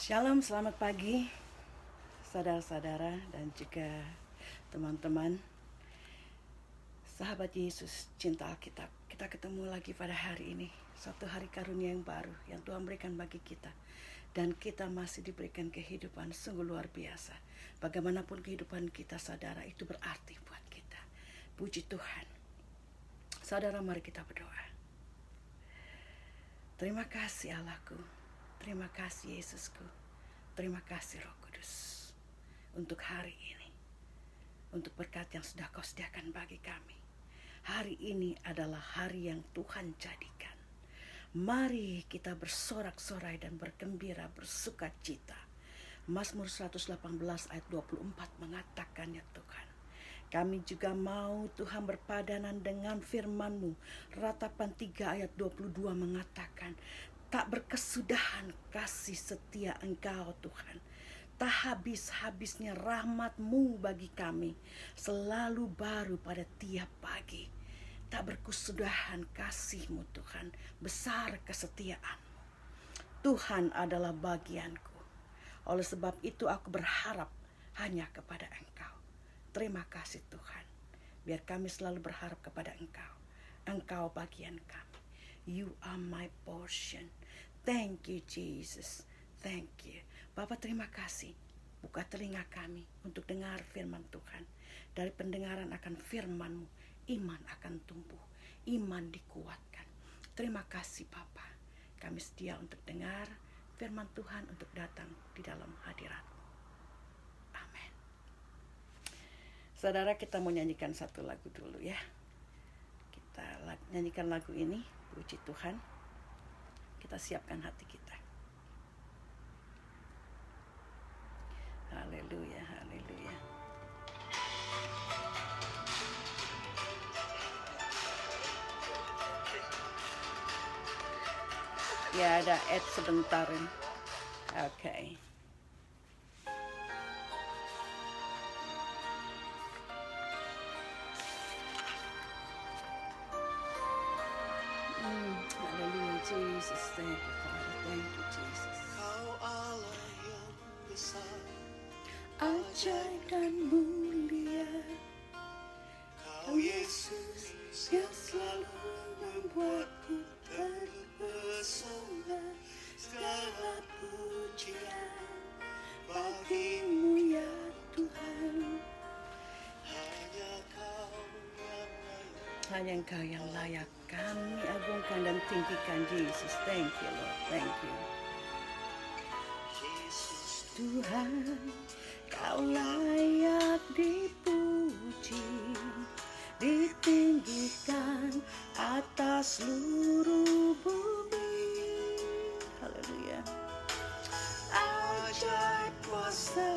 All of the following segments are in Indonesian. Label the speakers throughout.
Speaker 1: Shalom, selamat pagi saudara-saudara dan juga teman-teman sahabat Yesus, cinta Alkitab. Kita ketemu lagi pada hari ini, satu hari karunia yang baru yang Tuhan berikan bagi kita. Dan kita masih diberikan kehidupan sungguh luar biasa. Bagaimanapun kehidupan kita, saudara, itu berarti buat kita. Puji Tuhan. Saudara, mari kita berdoa. Terima kasih Allahku, terima kasih Yesusku, terima kasih Roh Kudus untuk hari ini, untuk berkat yang sudah Kau sediakan bagi kami. Hari ini adalah hari yang Tuhan jadikan. Mari kita bersorak-sorai dan bergembira, bersuka cita. Mazmur 118 ayat 24 mengatakan, ya Tuhan, kami juga mau Tuhan berpadanan dengan firman-Mu. Ratapan 3 ayat 22 mengatakan, tak berkesudahan kasih setia Engkau Tuhan. Tak habis-habisnya rahmat-Mu bagi kami. Selalu baru pada tiap pagi. Tak berkesudahan kasih-Mu Tuhan. Besar kesetiaan-Mu. Tuhan adalah bagianku. Oleh sebab itu aku berharap hanya kepada Engkau. Terima kasih Tuhan. Biar kami selalu berharap kepada Engkau. Engkau bagian kami. You are my portion. Thank you Jesus. Thank you. Bapa, terima kasih. Buka telinga kami untuk dengar firman Tuhan. Dari pendengaran akan firman-Mu, iman akan tumbuh. Iman dikuatkan. Terima kasih Bapa. Kami sedia untuk dengar firman Tuhan, untuk datang di dalam hadirat-Mu. Amin. Saudara, kita mau nyanyikan satu lagu dulu ya. Kita nyanyikan lagu ini, puji Tuhan. Kita siapkan hati kita. Haleluya, haleluya. Ya, ada Ed sebentar. Oke. Haleluya, Jesus. Thank you, Father. Thank you, Jesus.
Speaker 2: Kau Allah yang besar,
Speaker 1: Ajaib dan mulia,
Speaker 2: Kau Yesus
Speaker 1: yang selalu membuatku terpesona. Segala pujian bagi-Mu ya Tuhan. Hanya Engkau yang layak kami agungkan dan tinggikan, Jesus. Thank you Lord, thank you.
Speaker 2: Yesus
Speaker 1: Tuhan, Kau layak dipuji, ditinggikan atas seluruh bumi. Haleluya. Ajaib kuasa,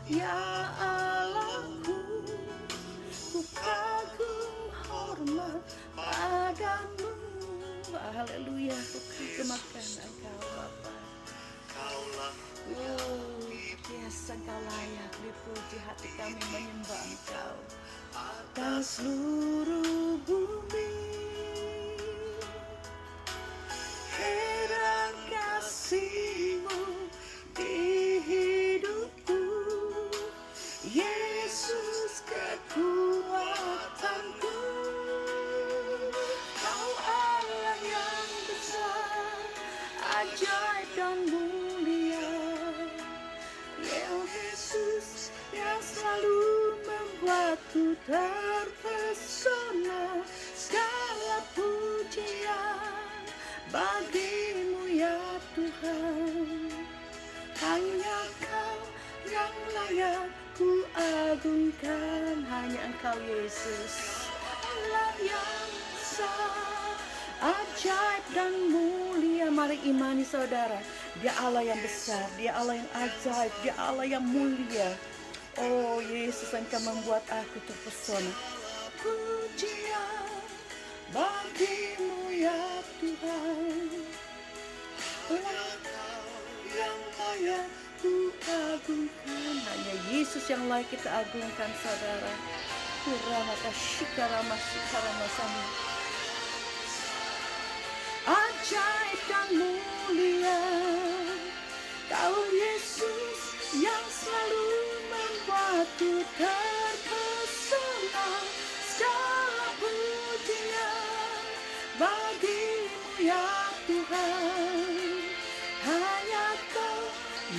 Speaker 1: ya Allahku, ku kagum hormat padamu. Haleluya, ku kagumkan Engkau Bapa.
Speaker 2: Kaulah
Speaker 1: Oh, yes, Engkau layak dipuji, hati kami menyembah Engkau atas seluruh bumi. Heran kasih-Mu di hidupku, Yesus kekuatanku. Kau Allah yang besar, ajaib dan mulia, Yesus yang selalu membuatku terpesona. Segala pujian bagi-Mu ya Tuhan. Hanya Kau yang layak ku agungkan. Hanya Engkau Yesus, Allah yang besar, ajaib dan mulia. Mari imani saudara, Dia Allah yang besar, Dia Allah yang ajaib, Dia Allah yang mulia. Oh Yesus, Engkau membuat aku terpesona. Pujian bagi-Mu ya Tuhan. Engkau yang layak ku agungkan. Hanya Yesus yang layak kita agungkan, saudara. Kuramata shikarama shikarama sami. Ajaib dan mulia,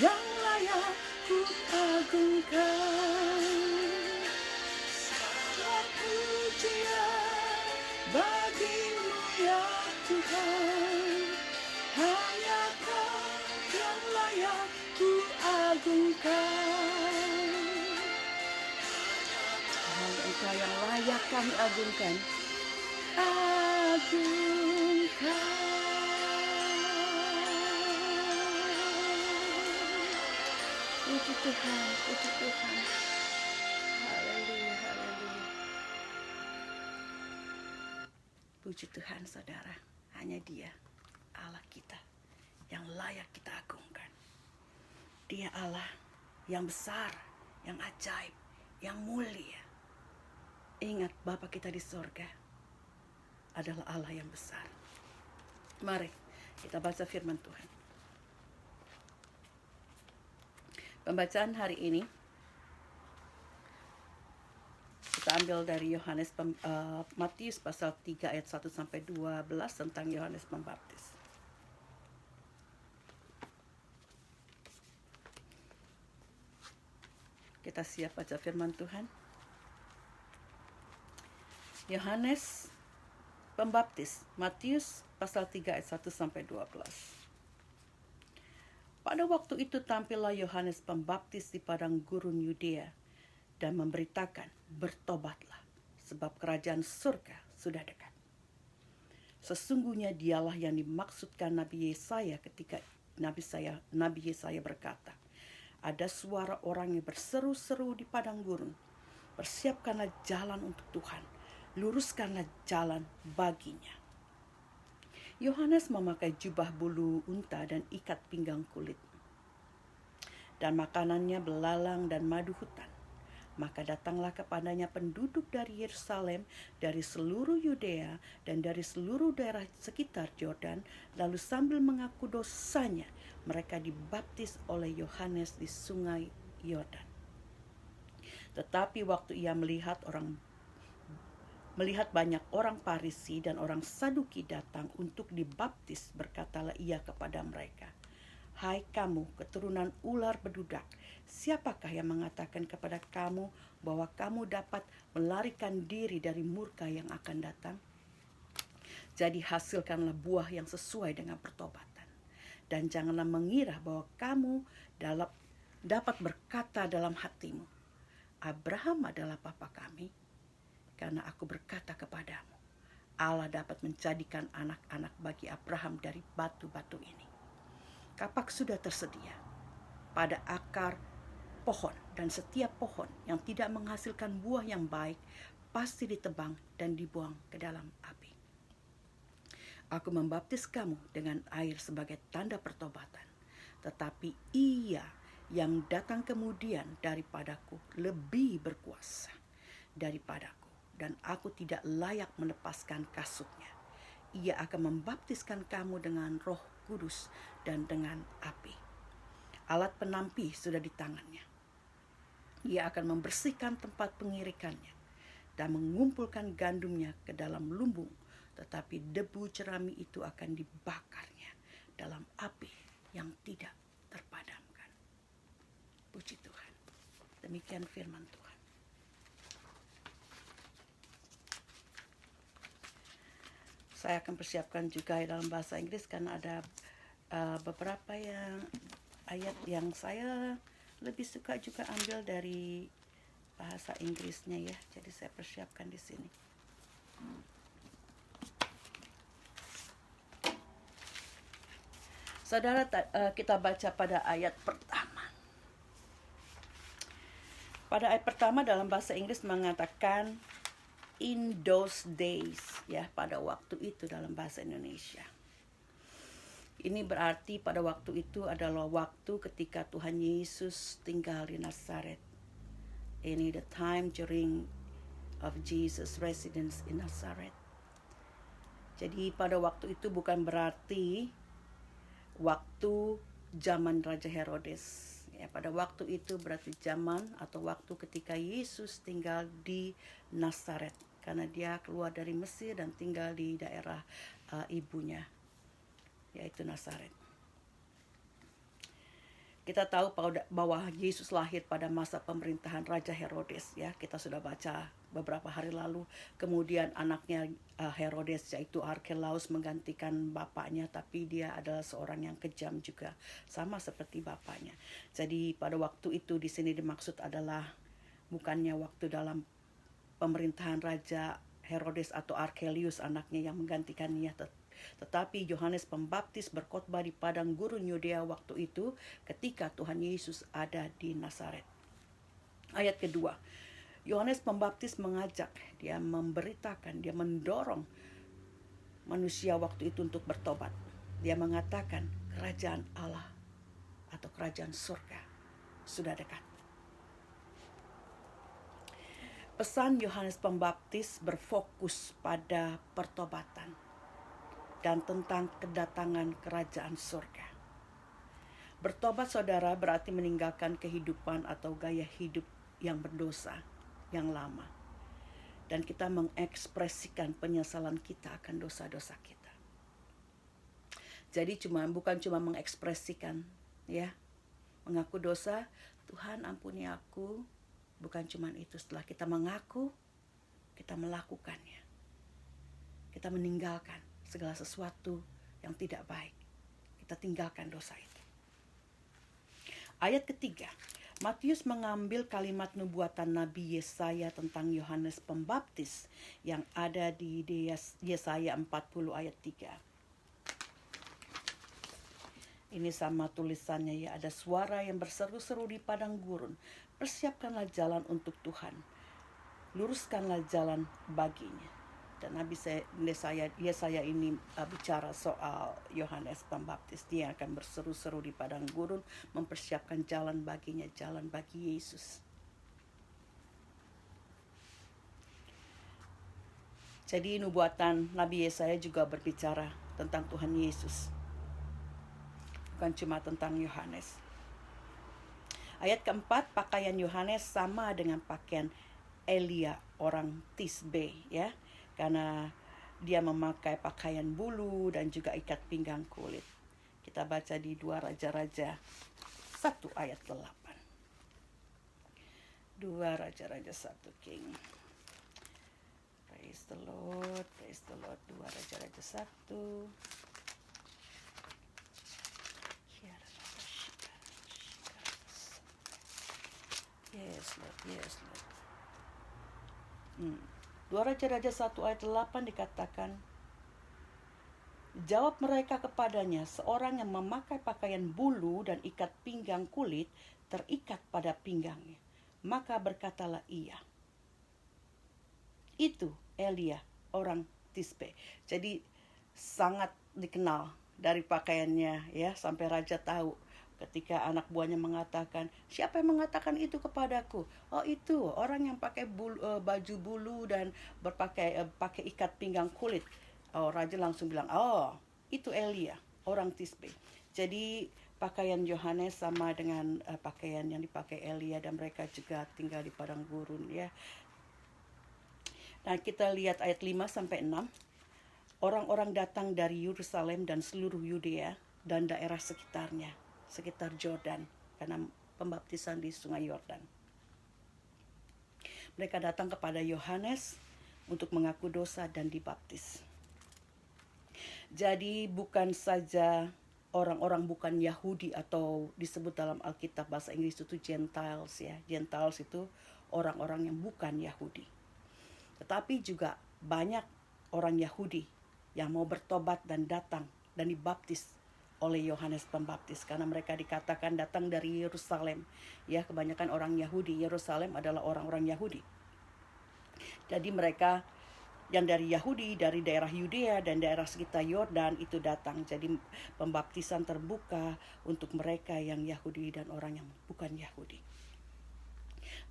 Speaker 1: yang layak ku agungkan. Segala pujian bagimu ya Tuhan, hanya Kau yang layak ku agungkan. Hanya Engkau yang layak kami agungkan. Agungkan. Puji Tuhan, puji Tuhan. Haleluya, haleluya. Puji Tuhan saudara, hanya Dia Allah kita yang layak kita agungkan. Dia Allah yang besar, yang ajaib, yang mulia. Ingat Bapa kita di sorga adalah Allah yang besar. Mari kita baca firman Tuhan. Pembacaan hari ini kita ambil dari Matius pasal 3 ayat 1 sampai 12 tentang Yohanes Pembaptis. Kita siap baca firman Tuhan. Yohanes Pembaptis, Matius pasal 3 ayat 1 sampai 12. Pada waktu itu tampillah Yohanes Pembaptis di padang gurun Yudea dan memberitakan, bertobatlah, sebab kerajaan surga sudah dekat. Sesungguhnya dialah yang dimaksudkan Nabi Yesaya ketika Nabi Yesaya berkata, ada suara orang yang berseru-seru di padang gurun, persiapkanlah jalan untuk Tuhan, luruskanlah jalan baginya. Yohanes memakai jubah bulu unta dan ikat pinggang kulit. Dan makanannya belalang dan madu hutan. Maka datanglah kepadanya penduduk dari Yerusalem, dari seluruh Yudea, dan dari seluruh daerah sekitar Yordan, lalu sambil mengaku dosanya, mereka dibaptis oleh Yohanes di sungai Yordan. Tetapi waktu ia melihat banyak orang Farisi dan orang Saduki datang untuk dibaptis, berkatalah ia kepada mereka, hai kamu keturunan ular bedudak, siapakah yang mengatakan kepada kamu bahwa kamu dapat melarikan diri dari murka yang akan datang? Jadi hasilkanlah buah yang sesuai dengan pertobatan. Dan janganlah mengira bahwa kamu dapat berkata dalam hatimu, Abraham adalah bapa kami. Karena aku berkata kepadamu, Allah dapat menjadikan anak-anak bagi Abraham dari batu-batu ini. Kapak sudah tersedia pada akar pohon, dan setiap pohon yang tidak menghasilkan buah yang baik pasti ditebang dan dibuang ke dalam api. Aku membaptis kamu dengan air sebagai tanda pertobatan, tetapi Ia yang datang kemudian daripadaku lebih berkuasa daripadaku, dan aku tidak layak melepaskan kasutnya. Ia akan membaptiskan kamu dengan Roh Kudus dan dengan api. Alat penampi sudah di tangannya. Ia akan membersihkan tempat pengirikannya dan mengumpulkan gandumnya ke dalam lumbung, tetapi debu jerami itu akan dibakarnya dalam api yang tidak terpadamkan. Puji Tuhan. Demikian firman Tuhan. Saya akan persiapkan juga dalam bahasa Inggris karena ada beberapa ayat yang saya lebih suka juga ambil dari bahasa Inggrisnya ya. Jadi saya persiapkan di sini. Saudara, kita baca pada ayat pertama. Pada ayat pertama dalam bahasa Inggris mengatakan in those days, ya, pada waktu itu dalam bahasa Indonesia. Ini berarti pada waktu itu adalah waktu ketika Tuhan Yesus tinggal di Nazaret. Ini the time during of Jesus residence in Nazaret. Jadi pada waktu itu bukan berarti waktu zaman Raja Herodes. Ya, pada waktu itu berarti zaman atau waktu ketika Yesus tinggal di Nazaret. Karena dia keluar dari Mesir dan tinggal di daerah ibunya, yaitu Nazaret. Kita tahu bahwa Yesus lahir pada masa pemerintahan Raja Herodes, ya. Kita sudah baca beberapa hari lalu. Kemudian anaknya Herodes, yaitu Archelaus, menggantikan bapaknya, tapi dia adalah seorang yang kejam juga, sama seperti bapaknya. Jadi pada waktu itu di sini dimaksud adalah bukannya waktu dalam pemerintahan Raja Herodes atau Archelaus anaknya yang menggantikannya, tetapi Yohanes Pembaptis berkhotbah di padang gurun Yudea waktu itu ketika Tuhan Yesus ada di Nazaret. Ayat kedua, Yohanes Pembaptis mengajak, dia memberitakan, dia mendorong manusia waktu itu untuk bertobat. Dia mengatakan kerajaan Allah atau kerajaan surga sudah dekat. Pesan Yohanes Pembaptis berfokus pada pertobatan dan tentang kedatangan kerajaan surga. Bertobat, saudara, berarti meninggalkan kehidupan atau gaya hidup yang berdosa, yang lama. Dan kita mengekspresikan penyesalan kita akan dosa-dosa kita. Jadi bukan cuma mengekspresikan, ya, mengaku dosa, Tuhan ampuni aku, bukan cuma itu. Setelah kita mengaku, kita melakukannya. Kita meninggalkan segala sesuatu yang tidak baik. Kita tinggalkan dosa itu. Ayat ketiga, Matius mengambil kalimat nubuatan Nabi Yesaya tentang Yohanes Pembaptis yang ada di Yesaya 40 ayat 3. Ini sama tulisannya, ya, ada suara yang berseru-seru di padang gurun. Persiapkanlah jalan untuk Tuhan. Luruskanlah jalan baginya. Dan Nabi Yesaya ini bicara soal Yohanes Pembaptis. Dia akan berseru-seru di padang gurun, mempersiapkan jalan baginya, jalan bagi Yesus. Jadi nubuatan Nabi Yesaya juga berbicara tentang Tuhan Yesus, bukan cuma tentang Yohanes. Ayat keempat, pakaian Yohanes sama dengan pakaian Elia orang Tisbe, ya. Karena dia memakai pakaian bulu dan juga ikat pinggang kulit. Kita baca di 2 Raja-Raja 1 ayat 8. 2 Raja-Raja 1 King. Praise the Lord, praise the Lord. 2 Raja-Raja 1. Yes Lord, yes Lord. 2 Raja-Raja 1 ayat 8 dikatakan, jawab mereka kepadanya, seorang yang memakai pakaian bulu dan ikat pinggang kulit terikat pada pinggangnya. Maka berkatalah ia, itu Elia orang Tisbe. Jadi sangat dikenal dari pakaiannya, ya, sampai raja tahu. Ketika anak buahnya mengatakan, siapa yang mengatakan itu kepadaku? Oh, itu orang yang pakai baju bulu dan pakai ikat pinggang kulit. Oh, raja langsung bilang, oh, itu Elia, orang Tisbe. Jadi pakaian Yohanes sama dengan pakaian yang dipakai Elia, dan mereka juga tinggal di padang gurun, ya. Dan kita lihat ayat 5 sampai 6. Orang-orang datang dari Yerusalem dan seluruh Yudea dan daerah sekitarnya, sekitar Yordan, karena pembaptisan di sungai Yordan. Mereka datang kepada Yohanes untuk mengaku dosa dan dibaptis. Jadi bukan saja orang-orang bukan Yahudi, atau disebut dalam Alkitab bahasa Inggris itu Gentiles, ya. Gentiles itu orang-orang yang bukan Yahudi. Tetapi juga banyak orang Yahudi yang mau bertobat dan datang dan dibaptis oleh Yohanes Pembaptis, karena mereka dikatakan datang dari Yerusalem. Ya, kebanyakan orang Yahudi, Yerusalem adalah orang-orang Yahudi. Jadi mereka yang dari Yahudi, dari daerah Yudea dan daerah sekitar Yordan itu datang. Jadi pembaptisan terbuka untuk mereka yang Yahudi dan orang yang bukan Yahudi.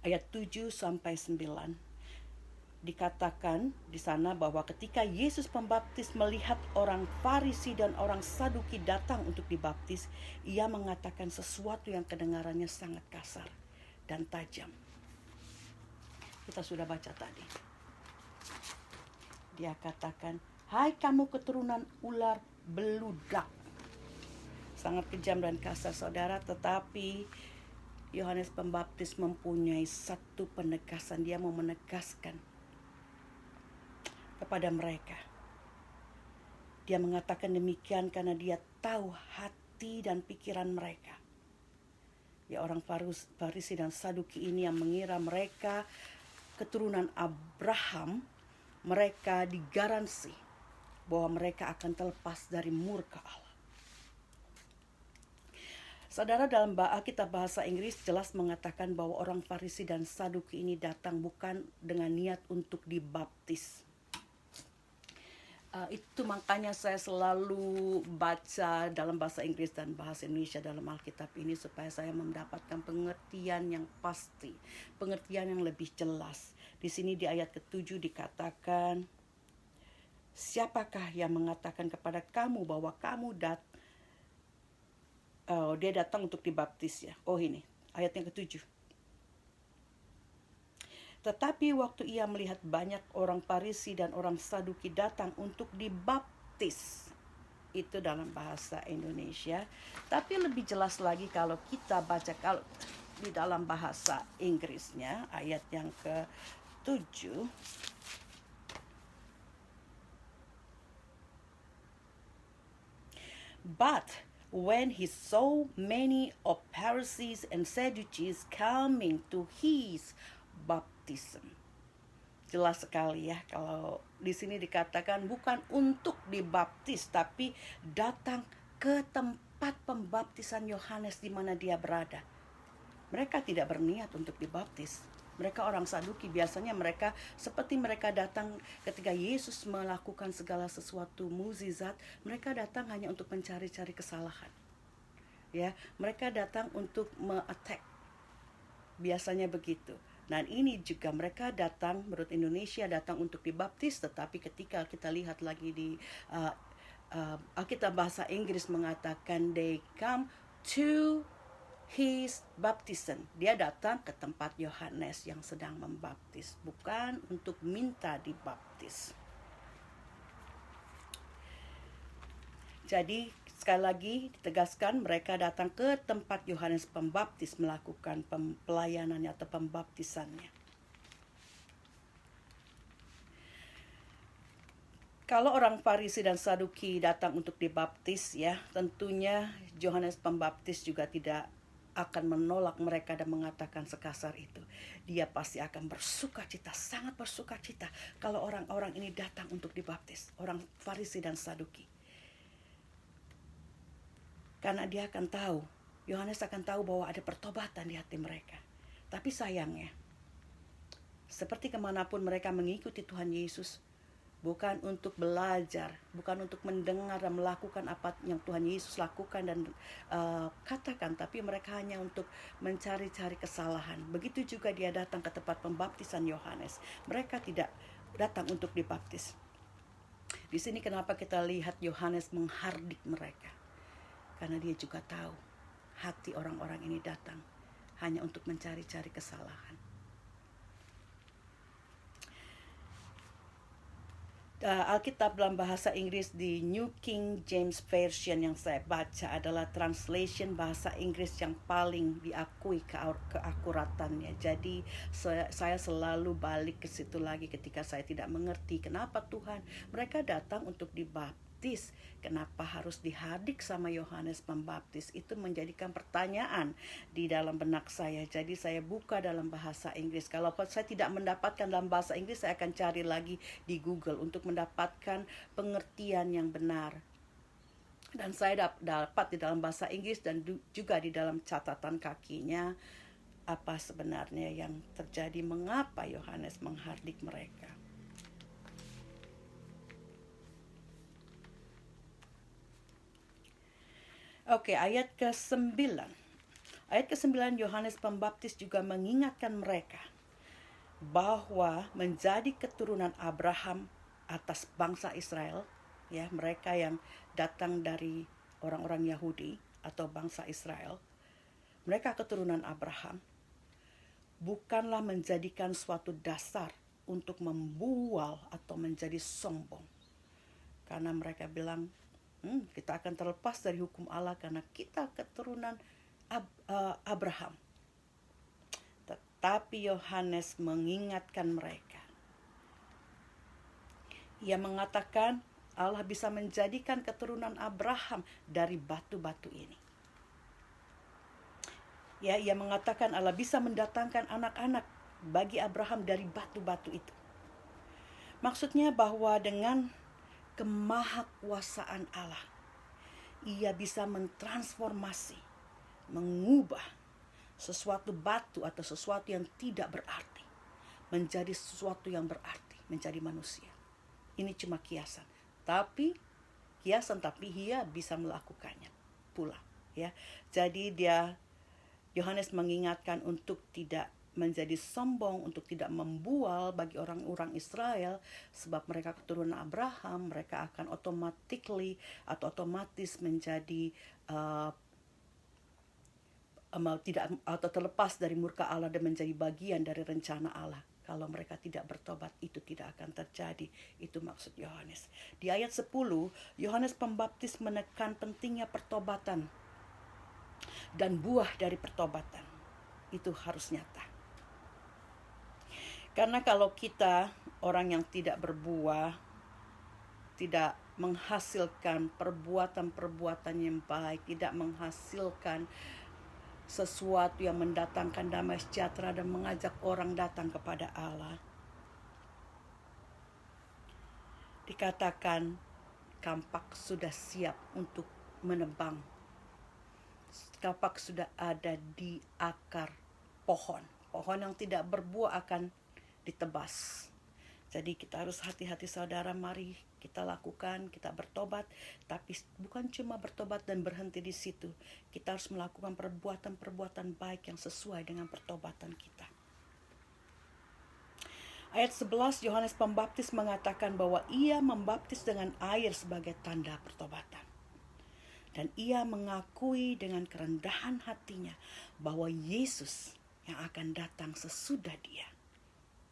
Speaker 1: Ayat 7 sampai 9. Dikatakan di sana bahwa ketika Yesus Pembaptis melihat orang Farisi dan orang Saduki datang untuk dibaptis, ia mengatakan sesuatu yang kedengarannya sangat kasar dan tajam. Kita sudah baca tadi. Dia katakan, hai kamu keturunan ular beludak. sangat kejam dan kasar saudara, tetapi Yohanes Pembaptis mempunyai satu penegasan. Dia mau menegaskan kepada mereka. Dia mengatakan demikian karena dia tahu hati dan pikiran mereka. Ya, orang Farisi dan Saduki ini yang mengira mereka keturunan Abraham, mereka digaransi bahwa mereka akan terlepas dari murka Allah. Saudara, dalam Alkitab bahasa Inggris jelas mengatakan bahwa orang Farisi dan Saduki ini datang bukan dengan niat untuk dibaptis. Itu makanya saya selalu baca dalam bahasa Inggris dan bahasa Indonesia dalam Alkitab ini supaya saya mendapatkan pengertian yang pasti, pengertian yang lebih jelas. Di sini di ayat ke-7 dikatakan, siapakah yang mengatakan kepada kamu bahwa kamu dia datang untuk dibaptis ya. Oh ini, ayat yang ke-7. Tetapi waktu ia melihat banyak orang Farisi dan orang Saduki datang untuk dibaptis. Itu dalam bahasa Indonesia. Tapi lebih jelas lagi kalau kita baca kalau di dalam bahasa Inggrisnya, ayat yang ke-7. But when he saw many of Pharisees and Sadducees coming to his baptism. Jelas sekali ya kalau di sini dikatakan bukan untuk dibaptis tapi datang ke tempat pembaptisan Yohanes di mana dia berada. Mereka tidak berniat untuk dibaptis. Mereka orang Saduki, biasanya mereka seperti mereka datang ketika Yesus melakukan segala sesuatu mukjizat, mereka datang hanya untuk mencari-cari kesalahan. Ya, mereka datang untuk me-attack. Biasanya begitu. Dan ini juga mereka datang, menurut Indonesia datang untuk dibaptis, tetapi ketika kita lihat lagi di Alkitab bahasa Inggris mengatakan they come to his baptism. Dia datang ke tempat Yohanes yang sedang membaptis, bukan untuk minta dibaptis. Jadi sekali lagi ditegaskan mereka datang ke tempat Yohanes Pembaptis melakukan pelayanannya atau pembaptisannya. Kalau orang Farisi dan Saduki datang untuk dibaptis ya, tentunya Yohanes Pembaptis juga tidak akan menolak mereka dan mengatakan sekasar itu. Dia pasti akan bersukacita, sangat bersukacita kalau orang-orang ini datang untuk dibaptis, orang Farisi dan Saduki. Karena dia akan tahu, Yohanes akan tahu bahwa ada pertobatan di hati mereka. Tapi sayangnya, seperti kemanapun mereka mengikuti Tuhan Yesus, bukan untuk belajar, bukan untuk mendengar dan melakukan apa yang Tuhan Yesus lakukan dan katakan, tapi mereka hanya untuk mencari-cari kesalahan. Begitu juga dia datang ke tempat pembaptisan Yohanes. Mereka tidak datang untuk dibaptis. Di sini kenapa kita lihat Yohanes menghardik mereka? Karena dia juga tahu hati orang-orang ini datang hanya untuk mencari-cari kesalahan. Alkitab dalam bahasa Inggris di New King James Version yang saya baca adalah translation bahasa Inggris yang paling diakui keakuratannya. Jadi saya selalu balik ke situ lagi ketika saya tidak mengerti kenapa Tuhan mereka datang untuk dibaptis. Kenapa harus dihardik sama Yohanes Pembaptis? Itu menjadikan pertanyaan di dalam benak saya. Jadi saya buka dalam bahasa Inggris. Kalau saya tidak mendapatkan dalam bahasa Inggris, saya akan cari lagi di Google untuk mendapatkan pengertian yang benar. Dan saya dapat di dalam bahasa Inggris dan juga di dalam catatan kakinya apa sebenarnya yang terjadi, mengapa Yohanes menghardik mereka. Oke, ayat ke-9. Ayat ke-9 Yohanes Pembaptis juga mengingatkan mereka bahwa menjadi keturunan Abraham atas bangsa Israel, ya, mereka yang datang dari orang-orang Yahudi atau bangsa Israel, mereka keturunan Abraham, bukanlah menjadikan suatu dasar untuk membual atau menjadi sombong. Karena mereka bilang Kita akan terlepas dari hukum Allah karena kita keturunan Abraham. Tetapi Yohanes mengingatkan mereka. Ia mengatakan Allah bisa menjadikan keturunan Abraham dari batu-batu ini. Ya, ia mengatakan Allah bisa mendatangkan anak-anak bagi Abraham dari batu-batu itu. Maksudnya bahwa dengan kemahakuasaan Allah, ia bisa mentransformasi, mengubah sesuatu batu atau sesuatu yang tidak berarti menjadi sesuatu yang berarti, menjadi manusia. Ini cuma kiasan, tapi ia bisa melakukannya pula, ya. Jadi Yohanes mengingatkan untuk tidak menjadi sombong, untuk tidak membual bagi orang-orang Israel, sebab mereka keturunan Abraham, mereka akan otomatis menjadi tidak atau terlepas dari murka Allah dan menjadi bagian dari rencana Allah. Kalau mereka tidak bertobat, itu tidak akan terjadi. Itu maksud Yohanes. Di ayat 10, Yohanes Pembaptis menekan pentingnya pertobatan dan buah dari pertobatan. Itu harus nyata. Karena kalau kita orang yang tidak berbuah, tidak menghasilkan perbuatan-perbuatan yang baik, tidak menghasilkan sesuatu yang mendatangkan damai sejahtera dan mengajak orang datang kepada Allah, dikatakan kampak sudah siap untuk menebang. Kampak sudah ada di akar pohon. Pohon yang tidak berbuah akan ditebas. Jadi kita harus hati-hati saudara, mari kita lakukan, kita bertobat. Tapi bukan cuma bertobat dan berhenti di situ. Kita harus melakukan perbuatan-perbuatan baik yang sesuai dengan pertobatan kita. Ayat 11, Yohanes Pembaptis mengatakan bahwa ia membaptis dengan air sebagai tanda pertobatan. Dan ia mengakui dengan kerendahan hatinya bahwa Yesus yang akan datang sesudah dia,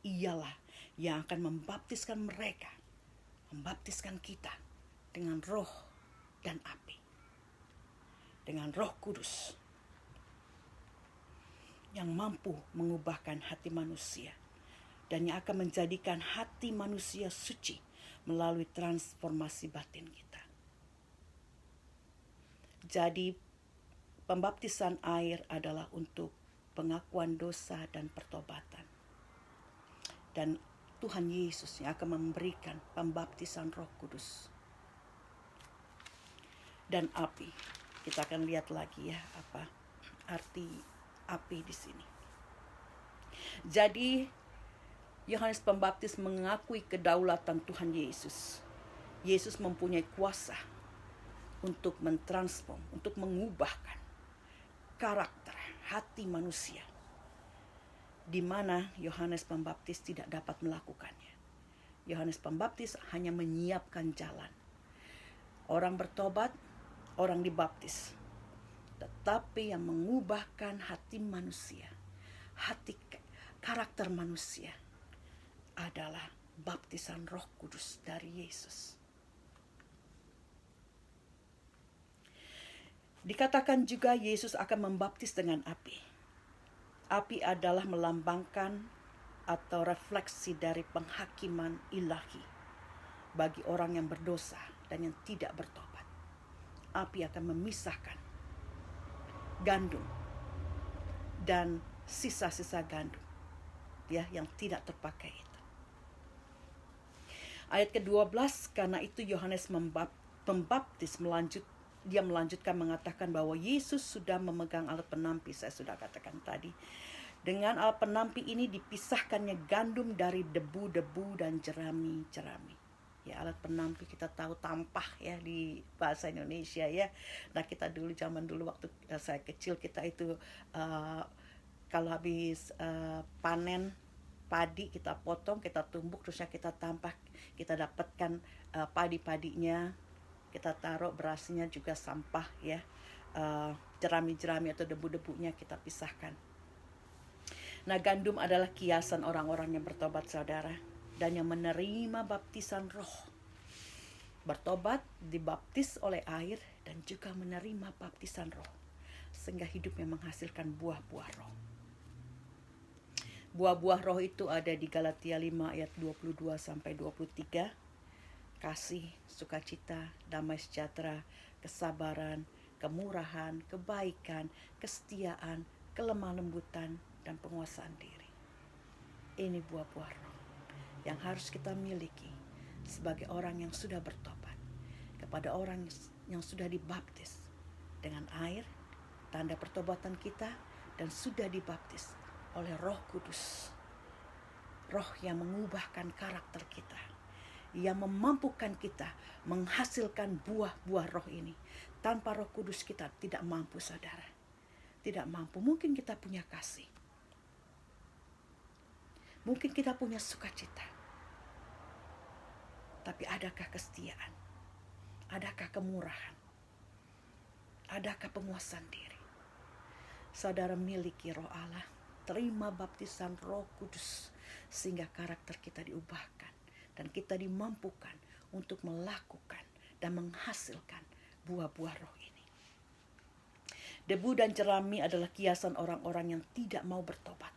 Speaker 1: ialah yang akan membaptiskan mereka, membaptiskan kita dengan roh dan api, dengan Roh Kudus yang mampu mengubahkan hati manusia dan yang akan menjadikan hati manusia suci melalui transformasi batin kita. Jadi pembaptisan air adalah untuk pengakuan dosa dan pertobatan. Dan Tuhan Yesus yang akan memberikan pembaptisan Roh Kudus dan api. Kita akan lihat lagi ya apa arti api di sini. Jadi Yohanes Pembaptis mengakui kedaulatan Tuhan Yesus. Yesus mempunyai kuasa untuk mentransform, untuk mengubahkan karakter hati manusia, di mana Yohanes Pembaptis tidak dapat melakukannya. Yohanes Pembaptis hanya menyiapkan jalan. Orang bertobat, orang dibaptis. Tetapi yang mengubahkan hati manusia, hati karakter manusia, adalah baptisan Roh Kudus dari Yesus. Dikatakan juga Yesus akan membaptis dengan api. Api adalah melambangkan atau refleksi dari penghakiman ilahi bagi orang yang berdosa dan yang tidak bertobat. Api akan memisahkan gandum dan sisa-sisa gandum, ya, yang tidak terpakai itu. Ayat ke-12, karena itu Yohanes Pembaptis melanjutkan mengatakan bahwa Yesus sudah memegang alat penampi. Saya sudah katakan tadi, dengan alat penampi ini dipisahkannya gandum dari debu-debu dan jerami-jerami. Ya, alat penampi kita tahu tampah ya di bahasa Indonesia ya. Nah, kita zaman dulu waktu saya kecil, kita itu kalau habis panen padi, kita potong, kita tumbuk, terusnya kita tampah, kita dapatkan padi-padinya, kita taruh berasnya juga sampah ya, jerami-jerami atau debu-debunya kita pisahkan. Nah, gandum adalah kiasan orang-orang yang bertobat saudara, dan yang menerima baptisan roh. bertobat, dibaptis oleh air, dan juga menerima baptisan roh, sehingga hidupnya menghasilkan buah-buah roh. Buah-buah roh itu ada di Galatia 5 ayat 22 sampai 23. Kasih, sukacita, damai sejahtera, kesabaran, kemurahan, kebaikan, kesetiaan, kelemah lembutan, dan penguasaan diri. Ini buah-buah roh yang harus kita miliki sebagai orang yang sudah bertobat, kepada orang yang sudah dibaptis dengan air, tanda pertobatan kita, dan sudah dibaptis oleh Roh Kudus. Roh yang mengubahkan karakter kita, yang memampukan kita menghasilkan buah-buah roh ini. Tanpa Roh Kudus kita tidak mampu, saudara. Tidak mampu. Mungkin kita punya kasih. Mungkin kita punya sukacita. Tapi adakah kesetiaan? Adakah kemurahan? Adakah penguasaan diri? Saudara miliki roh Allah, terima baptisan Roh Kudus, sehingga karakter kita diubahkan dan kita dimampukan untuk melakukan dan menghasilkan buah-buah roh ini. Debu dan jerami adalah kiasan orang-orang yang tidak mau bertobat.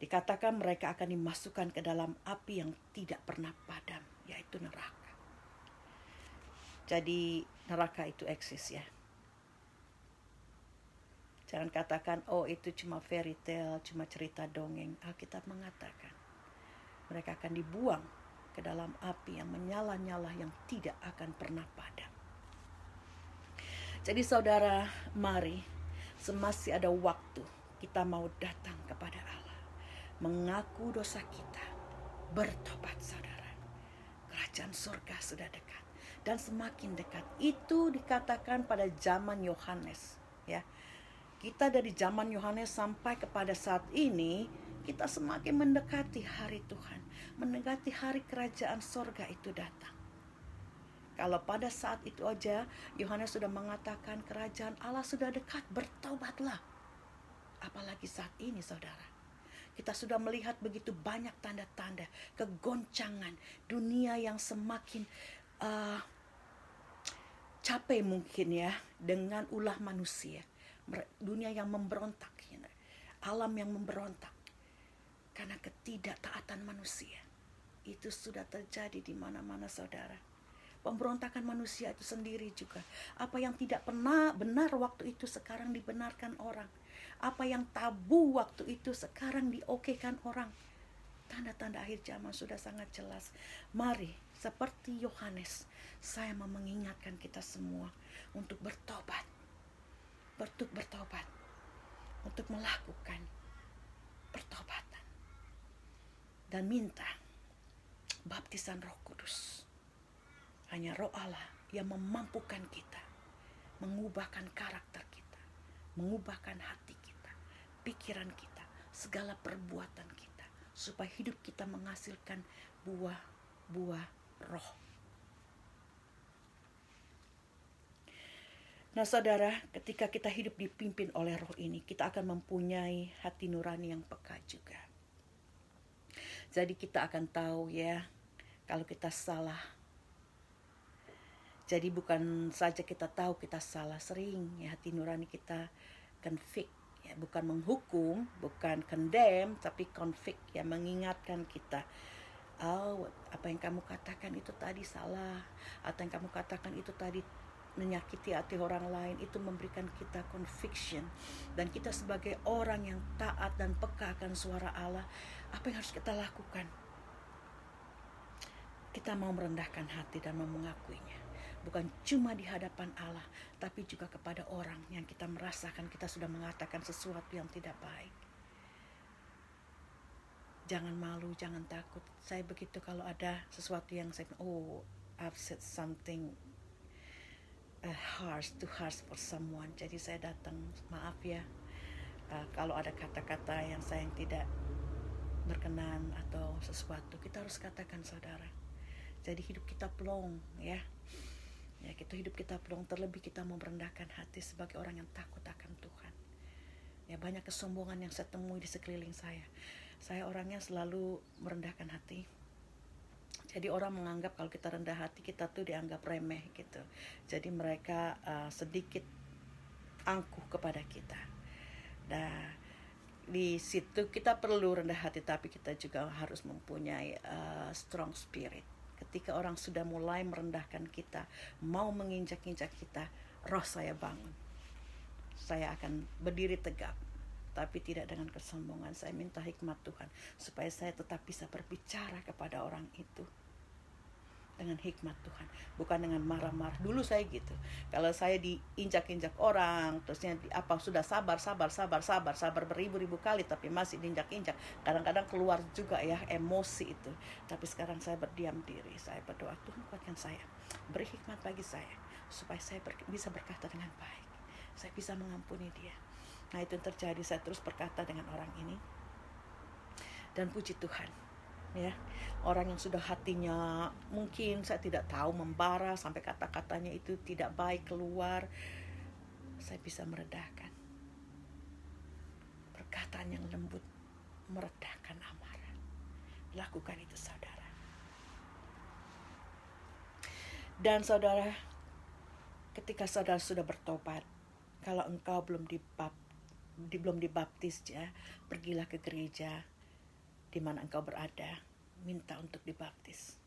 Speaker 1: Dikatakan mereka akan dimasukkan ke dalam api yang tidak pernah padam, yaitu neraka. Jadi neraka itu eksis, ya. Jangan katakan, oh itu cuma fairy tale, cuma cerita dongeng. Alkitab mengatakan mereka akan dibuang ke dalam api yang menyala-nyala, yang tidak akan pernah padam. Jadi saudara, mari semasih ada waktu kita mau datang kepada Allah, mengaku dosa kita, bertobat saudara. Kerajaan surga sudah dekat dan semakin dekat. Itu dikatakan pada zaman Yohanes, ya. Kita dari zaman Yohanes sampai kepada saat ini, kita semakin mendekati hari Tuhan, mendekati hari kerajaan surga itu datang. Kalau pada saat itu aja Yohanes sudah mengatakan kerajaan Allah sudah dekat, bertobatlah. Apalagi saat ini, saudara. Kita sudah melihat begitu banyak tanda-tanda kegoncangan dunia yang semakin capek mungkin, ya, dengan ulah manusia. Dunia yang memberontak, alam yang memberontak karena ketidaktaatan manusia. Itu sudah terjadi di mana-mana, saudara. Pemberontakan manusia itu sendiri juga. Apa yang tidak pernah benar waktu itu sekarang dibenarkan orang. Apa yang tabu waktu itu sekarang diokekan orang. Tanda-tanda akhir zaman sudah sangat jelas. Mari, seperti Yohanes, saya mau mengingatkan kita semua untuk bertobat. Bertobat, untuk melakukan pertobatan dan minta baptisan Roh Kudus. Hanya Roh Allah yang memampukan kita mengubahkan karakter kita, mengubahkan hati kita, pikiran kita, segala perbuatan kita, supaya hidup kita menghasilkan buah-buah roh. Nah saudara, ketika kita hidup dipimpin oleh roh ini, kita akan mempunyai hati nurani yang peka juga. Jadi kita akan tahu, ya, kalau kita salah. Jadi bukan saja kita tahu kita salah, sering ya hati nurani kita convict, ya, bukan menghukum, bukan condemn, tapi convict, ya, mengingatkan kita. Oh, apa yang kamu katakan itu tadi salah, atau yang kamu katakan itu tadi menyakiti hati orang lain. Itu memberikan kita conviction. Dan kita sebagai orang yang taat dan peka akan suara Allah, apa yang harus kita lakukan? Kita mau merendahkan hati dan mau mengakuinya, bukan cuma di hadapan Allah, tapi juga kepada orang yang kita merasakan kita sudah mengatakan sesuatu yang tidak baik. Jangan malu, jangan takut. Saya begitu kalau ada sesuatu yang saya, I've said something too harsh for someone. Jadi saya datang, maaf ya, kalau ada kata-kata yang saya tidak berkenan atau sesuatu, kita harus katakan, saudara. Jadi hidup kita plong, ya. Ya, hidup kita plong, terlebih kita mau merendahkan hati sebagai orang yang takut akan Tuhan. Ya, banyak kesombongan yang saya temui di sekeliling saya. Saya orangnya selalu merendahkan hati. Jadi orang menganggap kalau kita rendah hati, kita tuh dianggap remeh gitu. Jadi mereka sedikit angkuh kepada kita. Nah, di situ kita perlu rendah hati, tapi kita juga harus mempunyai strong spirit. Ketika orang sudah mulai merendahkan kita, mau menginjak-injak kita, roh saya bangun. Saya akan berdiri tegap, tapi tidak dengan kesombongan. Saya minta hikmat Tuhan supaya saya tetap bisa berbicara kepada orang itu dengan hikmat Tuhan, bukan dengan marah-marah. Dulu saya gitu. Kalau saya diinjak-injak orang, terusnya sudah sabar beribu-ribu kali, tapi masih diinjak-injak. Kadang-kadang keluar juga ya emosi itu. Tapi sekarang saya berdiam diri. Saya berdoa, Tuhan kuatkan saya, beri hikmat bagi saya, supaya saya bisa berkata dengan baik. Saya bisa mengampuni dia. Nah, itu yang terjadi. Saya terus berkata dengan orang ini, dan puji Tuhan, ya, orang yang sudah hatinya mungkin saya tidak tahu membara sampai kata-katanya itu tidak baik keluar, saya bisa meredahkan. Perkataan yang lembut meredahkan amarah. Lakukan itu, saudara. Dan saudara, ketika saudara sudah bertobat, kalau engkau belum dibaptis ya, pergilah ke gereja di mana engkau berada, minta untuk dibaptis.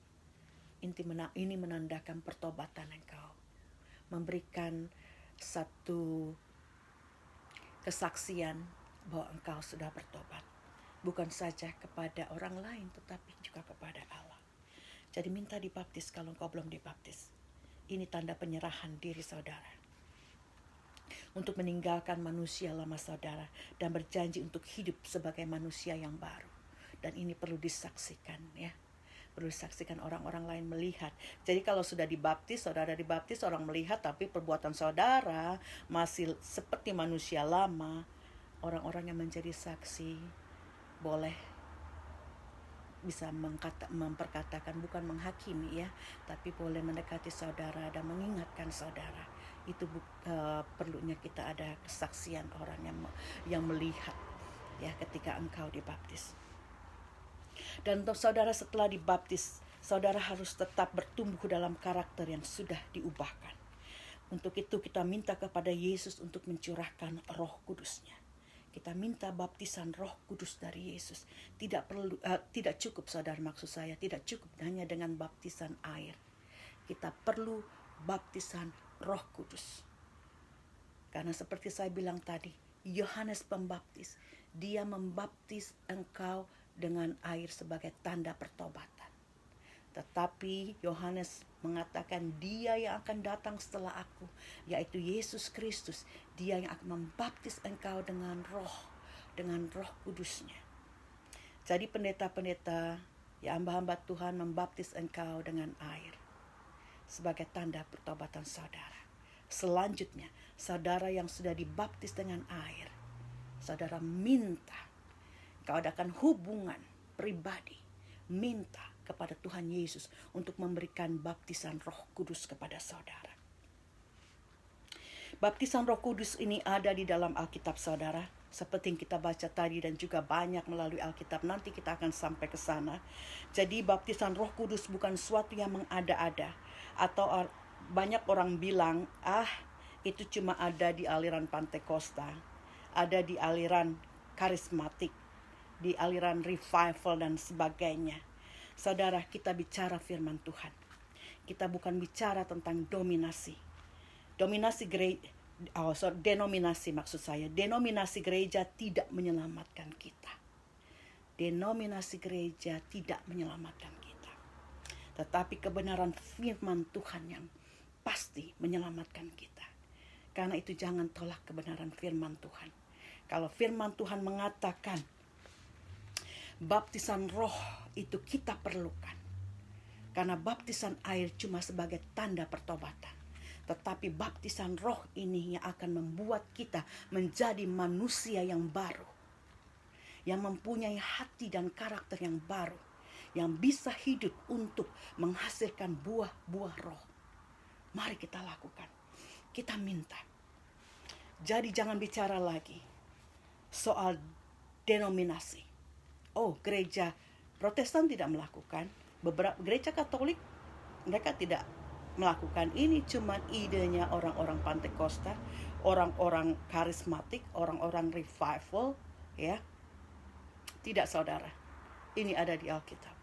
Speaker 1: Ini menandakan pertobatan engkau, memberikan satu kesaksian bahwa engkau sudah bertobat, bukan saja kepada orang lain tetapi juga kepada Allah. Jadi minta dibaptis kalau engkau belum dibaptis. Ini tanda penyerahan diri saudara untuk meninggalkan manusia lama saudara dan berjanji untuk hidup sebagai manusia yang baru. Dan ini perlu disaksikan ya. Perlu disaksikan, orang-orang lain melihat. Jadi kalau sudah dibaptis, saudara dibaptis, orang melihat tapi perbuatan saudara masih seperti manusia lama, orang-orang yang menjadi saksi boleh bisa memperkatakan, bukan menghakimi ya, tapi boleh mendekati saudara dan mengingatkan saudara. Itu perlunya kita ada kesaksian orang yang melihat ya ketika engkau dibaptis. Dan untuk saudara setelah dibaptis, saudara harus tetap bertumbuh dalam karakter yang sudah diubahkan. Untuk itu kita minta kepada Yesus untuk mencurahkan Roh Kudus-Nya. Kita minta baptisan Roh Kudus dari Yesus. Tidak cukup saudara, maksud saya tidak cukup hanya dengan baptisan air. Kita perlu baptisan Roh Kudus. Karena seperti saya bilang tadi, Yohanes Pembaptis, dia membaptis engkau dengan air sebagai tanda pertobatan. Tetapi Yohanes mengatakan dia yang akan datang setelah aku, yaitu Yesus Kristus, dia yang akan membaptis engkau dengan Roh Kudus-Nya. Jadi pendeta-pendeta, ya hamba-hamba Tuhan membaptis engkau dengan air sebagai tanda pertobatan saudara. Selanjutnya, saudara yang sudah dibaptis dengan air, saudara minta, kau adakan hubungan pribadi, minta kepada Tuhan Yesus untuk memberikan baptisan Roh Kudus kepada saudara. Baptisan Roh Kudus ini ada di dalam Alkitab saudara, seperti yang kita baca tadi dan juga banyak melalui Alkitab. Nanti kita akan sampai ke sana. Jadi baptisan Roh Kudus bukan suatu yang mengada-ada, atau banyak orang bilang, itu cuma ada di aliran Pantekosta, ada di aliran karismatik, di aliran revival dan sebagainya. Saudara, kita bicara firman Tuhan. Kita bukan bicara tentang denominasi maksud saya. Denominasi gereja tidak menyelamatkan kita. Denominasi gereja tidak menyelamatkan kita. Tetapi kebenaran firman Tuhan yang pasti menyelamatkan kita. Karena itu jangan tolak kebenaran firman Tuhan. Kalau firman Tuhan mengatakan baptisan roh itu kita perlukan. Karena baptisan air cuma sebagai tanda pertobatan. Tetapi baptisan roh ini yang akan membuat kita menjadi manusia yang baru. Yang mempunyai hati dan karakter yang baru. Yang bisa hidup untuk menghasilkan buah-buah roh. Mari kita lakukan. Kita minta. Jadi jangan bicara lagi soal denominasi. Gereja Protestan tidak melakukan, Beberapa gereja Katolik mereka tidak melakukan ini, cuman idenya orang-orang Pantekosta, orang-orang karismatik, orang-orang revival, ya. Tidak, saudara. Ini ada di Alkitab.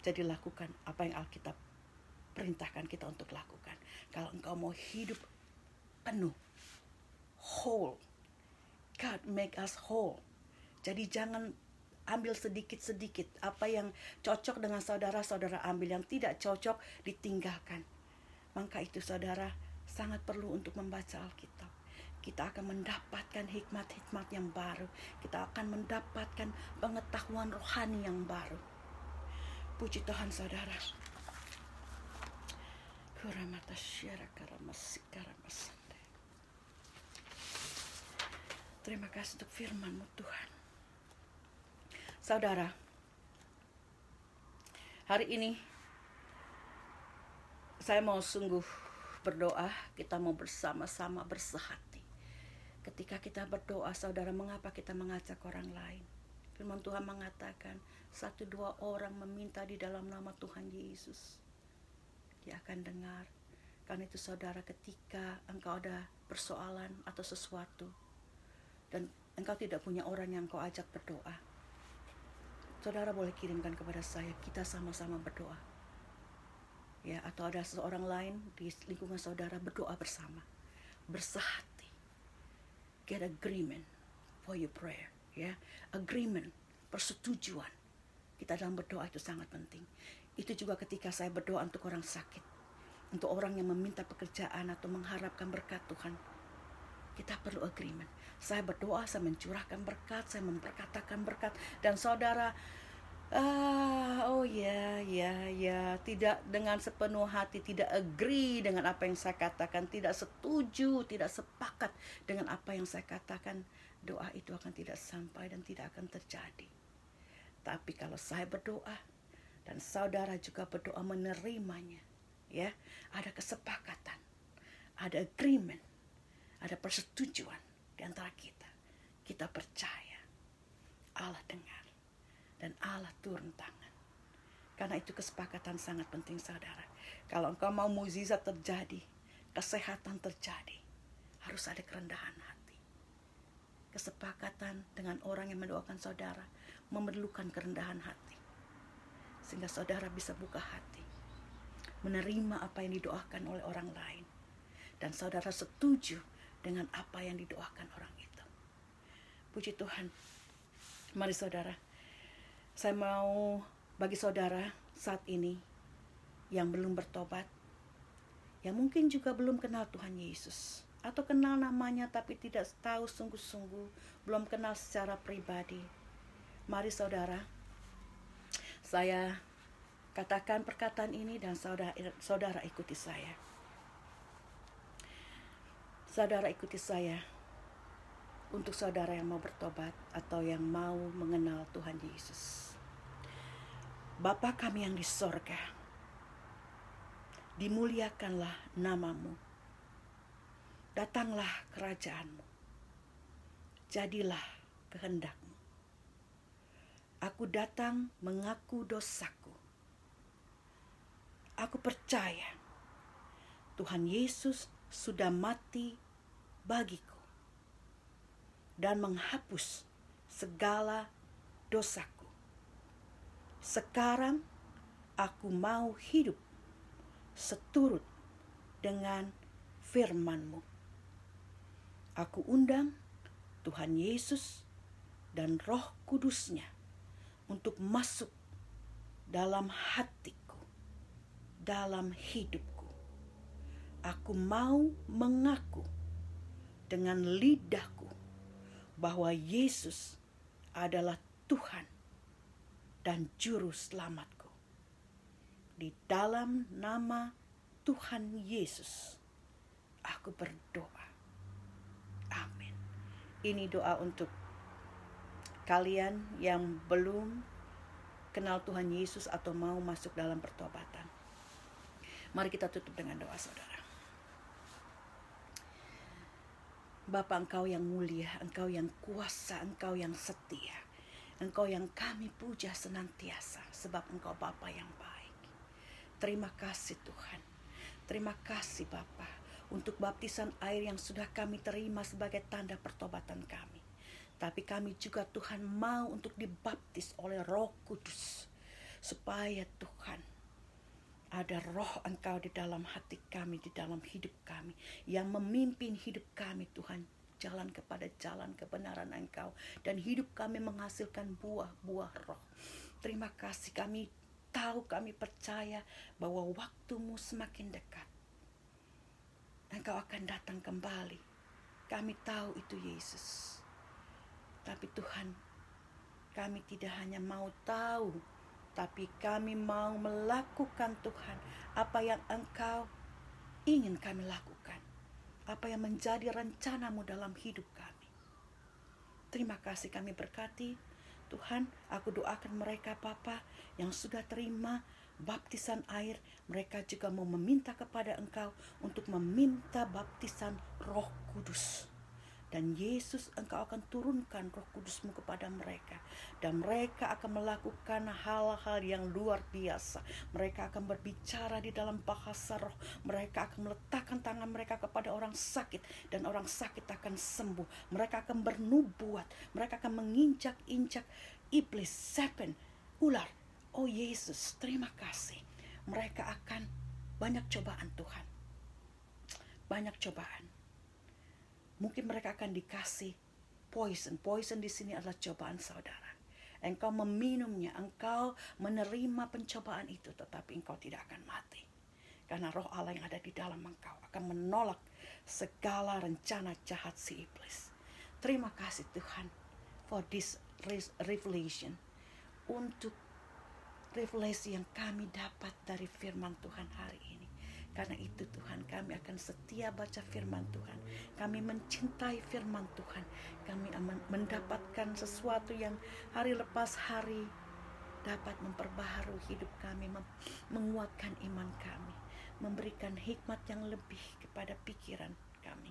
Speaker 1: Jadi lakukan apa yang Alkitab perintahkan kita untuk lakukan. Kalau engkau mau hidup penuh, whole, God make us whole. Jadi jangan ambil sedikit-sedikit. Apa yang cocok dengan saudara, saudara ambil. Yang tidak cocok, ditinggalkan. Maka itu saudara sangat perlu untuk membaca Alkitab. Kita akan mendapatkan hikmat-hikmat yang baru. Kita akan mendapatkan pengetahuan rohani yang baru. Puji Tuhan saudara. Terima kasih untuk firman-Mu Tuhan. Saudara, hari ini saya mau sungguh berdoa, kita mau bersama-sama bersehati. Ketika kita berdoa, saudara, mengapa kita mengajak orang lain? Firman Tuhan mengatakan, 1-2 orang meminta di dalam nama Tuhan Yesus, Dia akan dengar. Karena itu saudara, ketika engkau ada persoalan atau sesuatu, dan engkau tidak punya orang yang kau ajak berdoa, saudara boleh kirimkan kepada saya, kita sama-sama berdoa. Ya, atau ada seseorang lain di lingkungan saudara, berdoa bersama, bersehati. Get agreement for your prayer, ya. Agreement, persetujuan. Kita dalam berdoa itu sangat penting. Itu juga ketika saya berdoa untuk orang sakit, untuk orang yang meminta pekerjaan atau mengharapkan berkat Tuhan. Kita perlu agreement. Saya berdoa, saya mencurahkan berkat, saya memperkatakan berkat, dan saudara, tidak dengan sepenuh hati, tidak agree dengan apa yang saya katakan, tidak setuju, tidak sepakat dengan apa yang saya katakan, doa itu akan tidak sampai dan tidak akan terjadi. Tapi kalau saya berdoa dan saudara juga berdoa menerimanya, ya, ada kesepakatan, ada agreement, ada persetujuan di antara kita. Kita percaya Allah dengar dan Allah turun tangan. Karena itu kesepakatan sangat penting saudara. Kalau engkau mau mukjizat terjadi, kesehatan terjadi, harus ada kerendahan hati. Kesepakatan dengan orang yang mendoakan saudara memerlukan kerendahan hati. Sehingga saudara bisa buka hati, menerima apa yang didoakan oleh orang lain, dan saudara setuju dengan apa yang didoakan orang itu. Puji Tuhan. Mari saudara, saya mau bagi saudara saat ini yang belum bertobat, yang mungkin juga belum kenal Tuhan Yesus, atau kenal namanya tapi tidak tahu sungguh-sungguh, belum kenal secara pribadi. Mari saudara, saya katakan perkataan ini dan saudara ikuti saya. Saudara ikuti saya untuk saudara yang mau bertobat atau yang mau mengenal Tuhan Yesus. Bapa kami yang di sorga, dimuliakanlah namamu. Datanglah kerajaanmu. Jadilah kehendakmu. Aku datang mengaku dosaku. Aku percaya Tuhan Yesus sudah mati bagiku dan menghapus segala dosaku. Sekarang aku mau hidup seturut dengan firman-Mu. Aku undang Tuhan Yesus dan Roh Kudus-Nya untuk masuk dalam hatiku, dalam hidupku. Aku mau mengaku dengan lidahku bahwa Yesus adalah Tuhan dan Juru Selamatku. Di dalam nama Tuhan Yesus, aku berdoa. Amin. Ini doa untuk kalian yang belum kenal Tuhan Yesus atau mau masuk dalam pertobatan. Mari kita tutup dengan doa saudara. Bapa, Engkau yang mulia, Engkau yang kuasa, Engkau yang setia. Engkau yang kami puja senantiasa, sebab Engkau Bapa yang baik. Terima kasih Tuhan. Terima kasih Bapa untuk baptisan air yang sudah kami terima sebagai tanda pertobatan kami. Tapi kami juga Tuhan mau untuk dibaptis oleh Roh Kudus, supaya Tuhan ada roh Engkau di dalam hati kami, di dalam hidup kami, yang memimpin hidup kami Tuhan, jalan kepada jalan kebenaran Engkau, dan hidup kami menghasilkan buah-buah roh. Terima kasih, kami tahu, kami percaya bahwa waktumu semakin dekat. Engkau akan datang kembali. Kami tahu itu Yesus. Tapi Tuhan, kami tidak hanya mau tahu, tapi kami mau melakukan Tuhan apa yang Engkau ingin kami lakukan, apa yang menjadi rencanamu dalam hidup kami. Terima kasih, kami berkati Tuhan. Aku doakan mereka Bapa yang sudah terima baptisan air, mereka juga mau meminta kepada Engkau untuk meminta baptisan Roh Kudus. Dan Yesus, Engkau akan turunkan Roh Kudus-Mu kepada mereka. Dan mereka akan melakukan hal-hal yang luar biasa. Mereka akan berbicara di dalam bahasa roh. Mereka akan meletakkan tangan mereka kepada orang sakit, dan orang sakit akan sembuh. Mereka akan bernubuat. Mereka akan menginjak-injak iblis, serpent, ular. Oh Yesus, terima kasih. Mereka akan banyak cobaan Tuhan. Banyak cobaan. Mungkin mereka akan dikasih poison. Poison di sini adalah cobaan saudara. Engkau meminumnya, engkau menerima pencobaan itu, tetapi engkau tidak akan mati. Karena roh Allah yang ada di dalam engkau akan menolak segala rencana jahat si iblis. Terima kasih Tuhan for this revelation. Untuk revelasi yang kami dapat dari firman Tuhan hari ini. Karena itu Tuhan, kami akan setia baca firman Tuhan. Kami mencintai firman Tuhan. Kami mendapatkan sesuatu yang hari lepas hari dapat memperbaharui hidup kami, menguatkan iman kami, memberikan hikmat yang lebih kepada pikiran kami.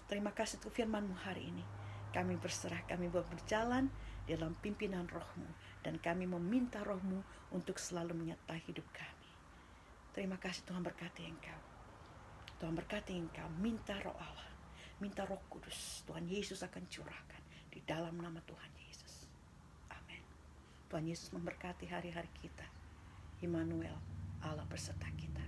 Speaker 1: Terima kasih untuk firman-Mu hari ini. Kami berserah, kami berjalan dalam pimpinan Roh-Mu, dan kami meminta Roh-Mu untuk selalu menyertai hidup kami. Terima kasih Tuhan, berkati Engkau. Tuhan berkati Engkau, minta roh Allah, minta Roh Kudus. Tuhan Yesus akan curahkan di dalam nama Tuhan Yesus. Amin. Tuhan Yesus memberkati hari-hari kita. Immanuel, Allah berserta kita.